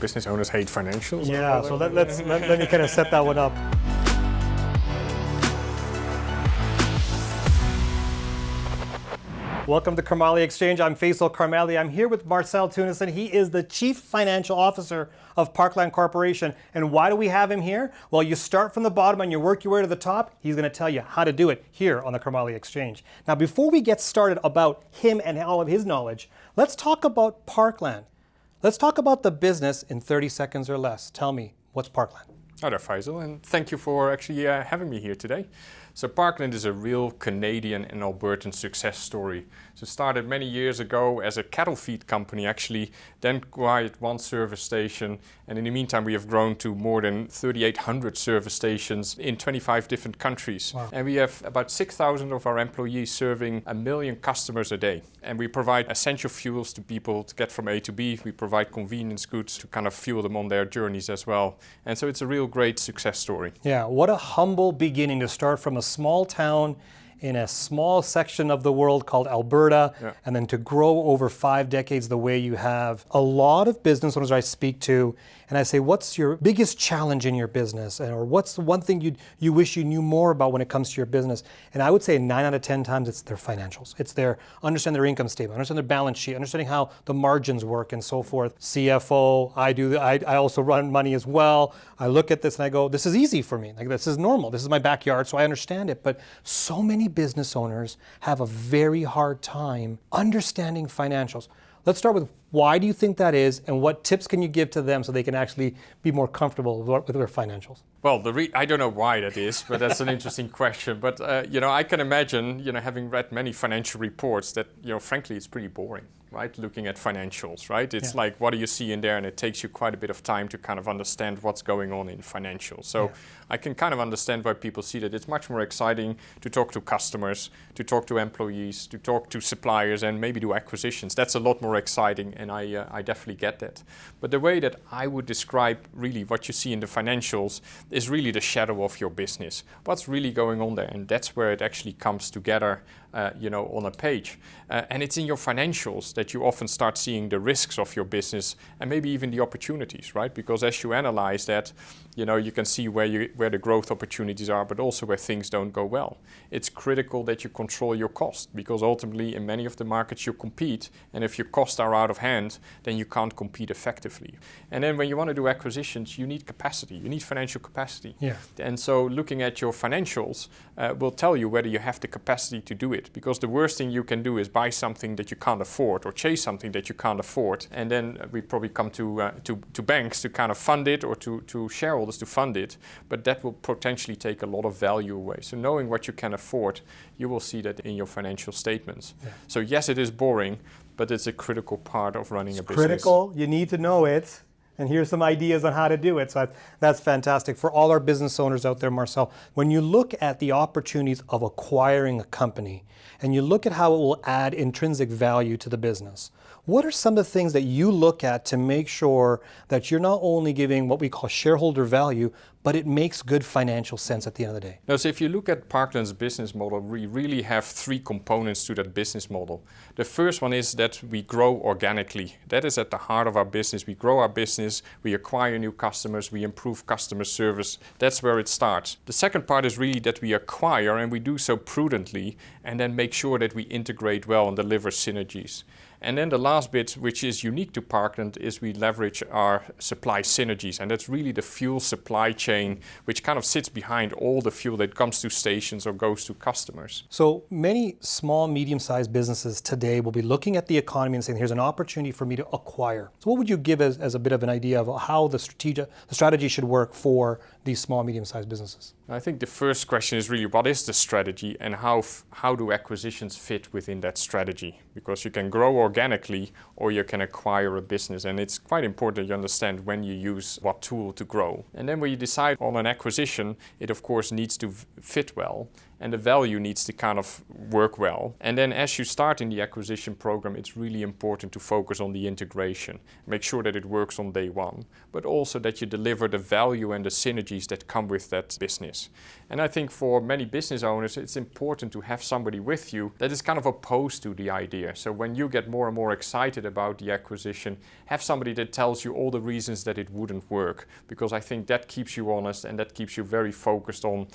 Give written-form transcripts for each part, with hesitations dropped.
business owners hate financials. Yeah, so let me kind of set that one up. Welcome to Karmali Exchange. I'm Faisal Karmali. I'm here with Marcel Teunissen. He is the Chief Financial Officer of Parkland Corporation. And why do we have him here? Well, you start from the bottom and you work your way to the top. He's going to tell you how to do it here on the Karmali Exchange. Now, before we get started about him and all of his knowledge, let's talk about Parkland. Let's talk about the business in 30 seconds or less. Tell me, what's Parkland? Hi there, Faisal, and thank you for actually having me here today. So Parkland is a real Canadian and Albertan success story. So it started many years ago as a cattle feed company actually, then acquired one service station, and in the meantime we have grown to more than 3,800 service stations in 25 different countries. Wow. And we have about 6,000 of our employees serving 1 million customers a day. And we provide essential fuels to people to get from A to B. We provide convenience goods to kind of fuel them on their journeys as well. And so it's a real great success story. Yeah, what a humble beginning to start from a small town in a small section of the world called Alberta, and then to grow over 5 decades the way you have. A lot of business owners I speak to, and I say, what's your biggest challenge in your business? Or what's the one thing you wish you knew more about when it comes to your business? And I would say 9 out of 10 times it's their financials. It's their understand their income statement, understand their balance sheet, understanding how the margins work and so forth. CFO, I also run money as well. I look at this and I go, this is easy for me. Like, this is normal. This is my backyard, so I understand it. But so many business owners have a very hard time understanding financials. Let's start with, why do you think that is, and what tips can you give to them so they can actually be more comfortable with their financials? Well, I don't know why that is, but that's an interesting question. But I can imagine, having read many financial reports, that frankly it's pretty boring, right? Looking at financials, right? It's like, what do you see in there? And it takes you quite a bit of time to kind of understand what's going on in financials. So I can kind of understand why people see that. It's much more exciting to talk to customers, to talk to employees, to talk to suppliers, and maybe do acquisitions. That's a lot more exciting, and I definitely get that. But the way that I would describe really what you see in the financials is really the shadow of your business. What's really going on there? And that's where it actually comes together, on a page. And it's in your financials that you often start seeing the risks of your business and maybe even the opportunities, right? Because as you analyze that, you can see where the growth opportunities are, but also where things don't go well. It's critical that you control your cost, because ultimately in many of the markets you compete, and if your costs are out of hand, then you can't compete effectively. And then when you want to do acquisitions, you need capacity. You need financial capacity. Yeah. And so looking at your financials will tell you whether you have the capacity to do it. Because the worst thing you can do is buy something that you can't afford or chase something that you can't afford. And then we probably come to banks to kind of fund it, or to shareholders to fund it. But that will potentially take a lot of value away. So knowing what you can afford, you will see that in your financial statements. Yeah. So yes, it is boring, but it's a critical part of running a business. Critical, you need to know it. And here's some ideas on how to do it. So that's fantastic. For all our business owners out there, Marcel, when you look at the opportunities of acquiring a company, and you look at how it will add intrinsic value to the business, what are some of the things that you look at to make sure that you're not only giving what we call shareholder value, but it makes good financial sense at the end of the day? Now, so if you look at Parkland's business model, we really have 3 components to that business model. The first one is that we grow organically. That is at the heart of our business. We grow our business, we acquire new customers, we improve customer service. That's where it starts. The second part is really that we acquire, and we do so prudently, and then make sure that we integrate well and deliver synergies. And then the last bit, which is unique to Parkland, is we leverage our supply synergies. And that's really the fuel supply chain, which kind of sits behind all the fuel that comes to stations or goes to customers. So many small, medium-sized businesses today will be looking at the economy and saying, here's an opportunity for me to acquire. So what would you give as a bit of an idea of how the strategy should work for these small, medium-sized businesses? I think the first question is really, what is the strategy, and how do acquisitions fit within that strategy? Because you can grow organically or you can acquire a business, and it's quite important that you understand when you use what tool to grow. And then when you decide on an acquisition, it of course needs to fit well. and the value needs to kind of work well. And then as you start in the acquisition program, it's really important to focus on the integration. Make sure that it works on day one, but also that you deliver the value and the synergies that come with that business. And I think for many business owners, it's important to have somebody with you that is kind of opposed to the idea. So when you get more and more excited about the acquisition, have somebody that tells you all the reasons that it wouldn't work, because I think that keeps you honest and that keeps you very focused on,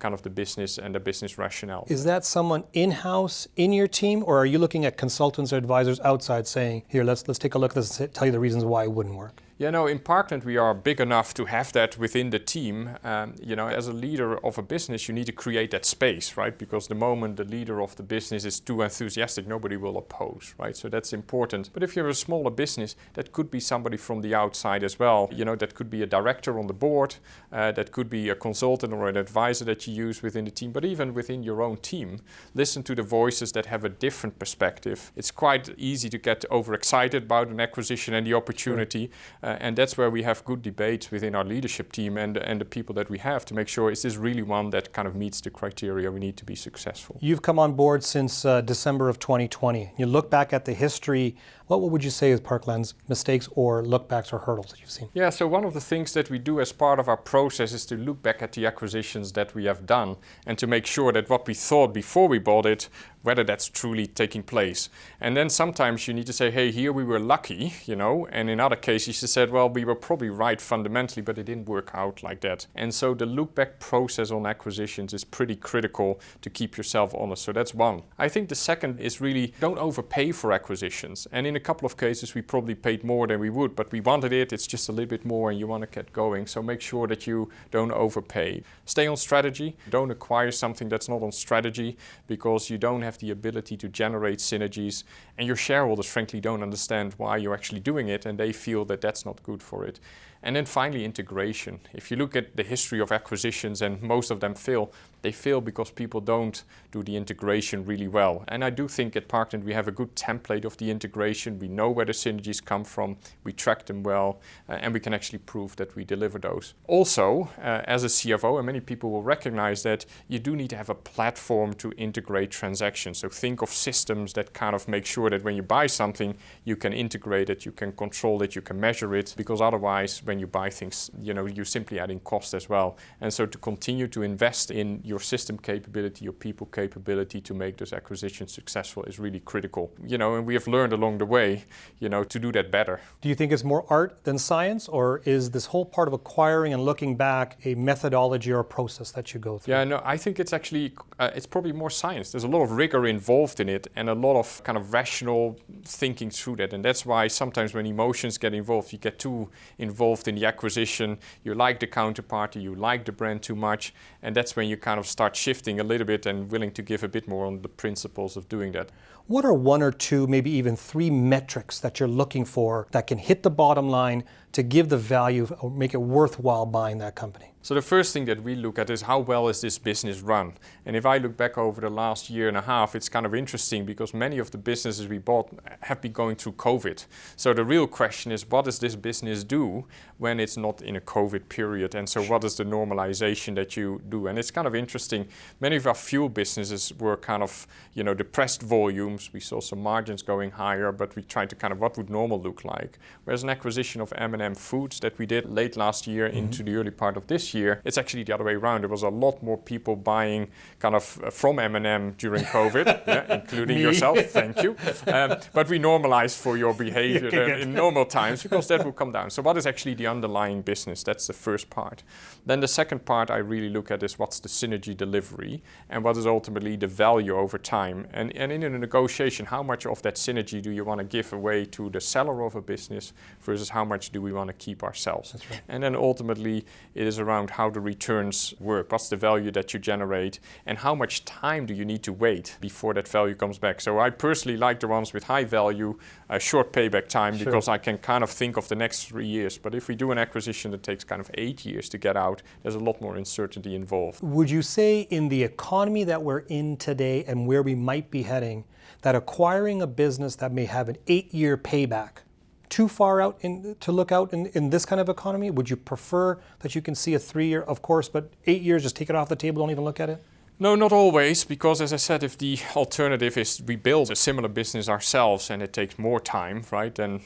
kind of the business and the business rationale. Is that someone in-house in your team, or are you looking at consultants or advisors outside saying, here, let's take a look at this and tell you the reasons why it wouldn't work? Yeah, no, in Parkland we are big enough to have that within the team. As a leader of a business, you need to create that space, right? Because the moment the leader of the business is too enthusiastic, nobody will oppose, right? So that's important. But if you're a smaller business, that could be somebody from the outside as well. That could be a director on the board, that could be a consultant or an advisor that you use within the team, but even within your own team, listen to the voices that have a different perspective. It's quite easy to get overexcited about an acquisition and the opportunity. Sure. And that's where we have good debates within our leadership team and the people that we have to make sure, is this really one that kind of meets the criteria we need to be successful? You've come on board since December of 2020. You look back at the history, what would you say is Parkland's mistakes or lookbacks or hurdles that you've seen? Yeah, so one of the things that we do as part of our process is to look back at the acquisitions that we have done and to make sure that what we thought before we bought it, whether that's truly taking place. And then sometimes you need to say, hey, here we were lucky, and in other cases you said, well, we were probably right fundamentally, but it didn't work out like that. And so the look back process on acquisitions is pretty critical to keep yourself honest. So that's one. I think the second is really don't overpay for acquisitions. And in a couple of cases, we probably paid more than we would, but we wanted it. It's just a little bit more and you want to get going. So make sure that you don't overpay. Stay on strategy. Don't acquire something that's not on strategy because you don't have the ability to generate synergies, and your shareholders frankly don't understand why you're actually doing it, and they feel that that's not good for it. And then finally, integration. If you look at the history of acquisitions, and most of them fail, they fail because people don't do the integration really well. And I do think at Parkland we have a good template of the integration. We know where the synergies come from, we track them well, and we can actually prove that we deliver those. Also, as a CFO, and many people will recognize that you do need to have a platform to integrate transactions. So think of systems that kind of make sure that when you buy something, you can integrate it, you can control it, you can measure it, because otherwise, when you buy things, you're simply adding cost as well. And so to continue to invest in your system capability, your people capability to make those acquisitions successful is really critical. And we have learned along the way, to do that better. Do you think it's more art than science, or is this whole part of acquiring and looking back a methodology or a process that you go through? Yeah, no, I think it's actually, it's probably more science. There's a lot of rigor involved in it and a lot of kind of rational thinking through that. And that's why sometimes when emotions get involved, you get too involved in the acquisition, you like the counterparty, you like the brand too much, and that's when you kind of start shifting a little bit and willing to give a bit more on the principles of doing that. What are one or two, maybe even three metrics that you're looking for that can hit the bottom line to give the value or make it worthwhile buying that company? So the first thing that we look at is how well is this business run? And if I look back over the last year and a half, it's kind of interesting because many of the businesses we bought have been going through COVID. So the real question is, what does this business do when it's not in a COVID period? And so what is the normalization that you do? And it's kind of interesting. Many of our fuel businesses were kind of, depressed volumes. We saw some margins going higher, but we tried to kind of, what would normal look like? Whereas an acquisition of M&M Foods that we did late last year into the early part of this year, it's actually the other way around. There was a lot more people buying kind of from M&M during COVID, including yourself, thank you. But we normalized for your behavior in normal times because that will come down. So what is actually the underlying business? That's the first part. Then the second part I really look at is what's the synergy delivery and what is ultimately the value over time. And in a negotiation, how much of that synergy do you want to give away to the seller of a business versus how much do we want to keep ourselves? That's right. And then ultimately it is around how the returns work, what's the value that you generate, and how much time do you need to wait before that value comes back. So I personally like the ones with high value, short payback time, because I can kind of think of the next 3 years. But if we do an acquisition that takes kind of 8 years to get out, there's a lot more uncertainty involved. Would you say in the economy that we're in today and where we might be heading, that acquiring a business that may have an 8-year payback too far out to look out in this kind of economy? Would you prefer that you can see a 3-year, of course, but 8 years, just take it off the table, don't even look at it? No, not always, because as I said, if the alternative is we build a similar business ourselves and it takes more time, right, then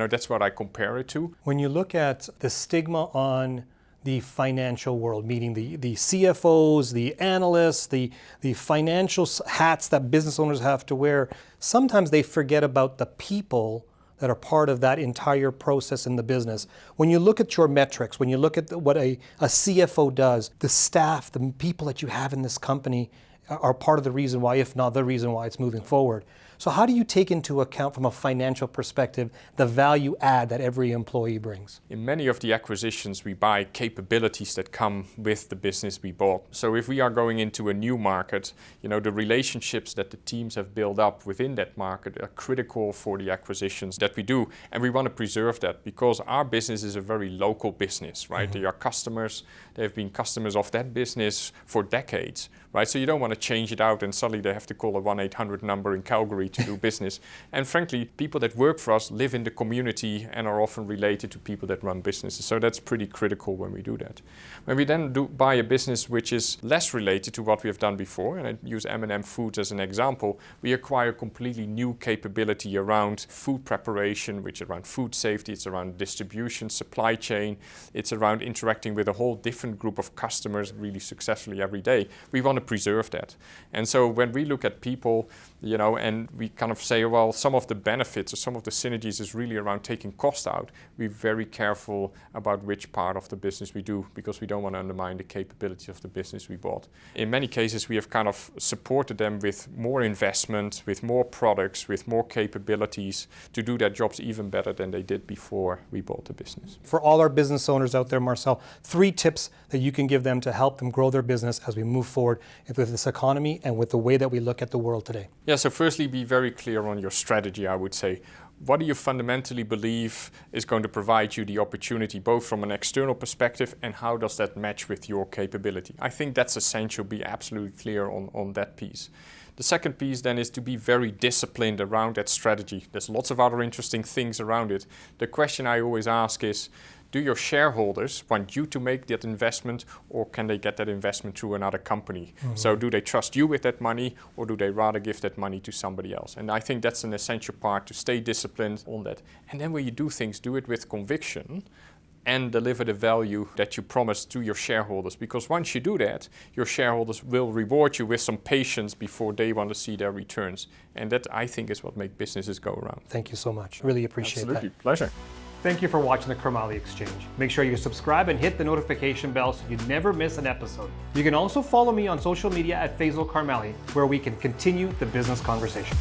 that's what I compare it to. When you look at the stigma on the financial world, meaning the CFOs, the analysts, the financial hats that business owners have to wear, sometimes they forget about the people that are part of that entire process in the business. When you look at your metrics, when you look at what a CFO does, the staff, the people that you have in this company are part of the reason why, if not the reason why it's moving forward. So how do you take into account from a financial perspective the value add that every employee brings? In many of the acquisitions, we buy capabilities that come with the business we bought. So if we are going into a new market, the relationships that the teams have built up within that market are critical for the acquisitions that we do. And we want to preserve that because our business is a very local business, right? Mm-hmm. They are customers. They've been customers of that business for decades, right? So you don't want to change it out and suddenly they have to call a 1-800 number in Calgary to do business. And frankly, people that work for us live in the community and are often related to people that run businesses. So that's pretty critical when we do that. When we then buy a business which is less related to what we have done before, and I use M&M Foods as an example, we acquire completely new capability around food preparation, which is around food safety, it's around distribution, supply chain, it's around interacting with a whole different group of customers really successfully every day. We want to preserve that. And so when we look at people, and we kind of say, well, some of the benefits or some of the synergies is really around taking cost out, we're very careful about which part of the business we do because we don't want to undermine the capability of the business we bought. In many cases, we have kind of supported them with more investment, with more products, with more capabilities to do their jobs even better than they did before we bought the business. For all our business owners out there, Marcel, 3 tips that you can give them to help them grow their business as we move forward with this economy and with the way that we look at the world today. Yeah, so firstly, be very clear on your strategy, I would say. What do you fundamentally believe is going to provide you the opportunity, both from an external perspective and how does that match with your capability? I think that's essential, be absolutely clear on that piece. The second piece then is to be very disciplined around that strategy. There's lots of other interesting things around it. The question I always ask is, do your shareholders want you to make that investment or can they get that investment through another company? Mm-hmm. So do they trust you with that money or do they rather give that money to somebody else? And I think that's an essential part to stay disciplined on that. And then when you do things, do it with conviction and deliver the value that you promised to your shareholders. Because once you do that, your shareholders will reward you with some patience before they want to see their returns. And that, I think, is what makes businesses go around. Thank you so much. Really appreciate that. Absolutely. Pleasure. Thank you for watching the Karmali Exchange. Make sure you subscribe and hit the notification bell so you never miss an episode. You can also follow me on social media at Faisal Karmali, where we can continue the business conversation.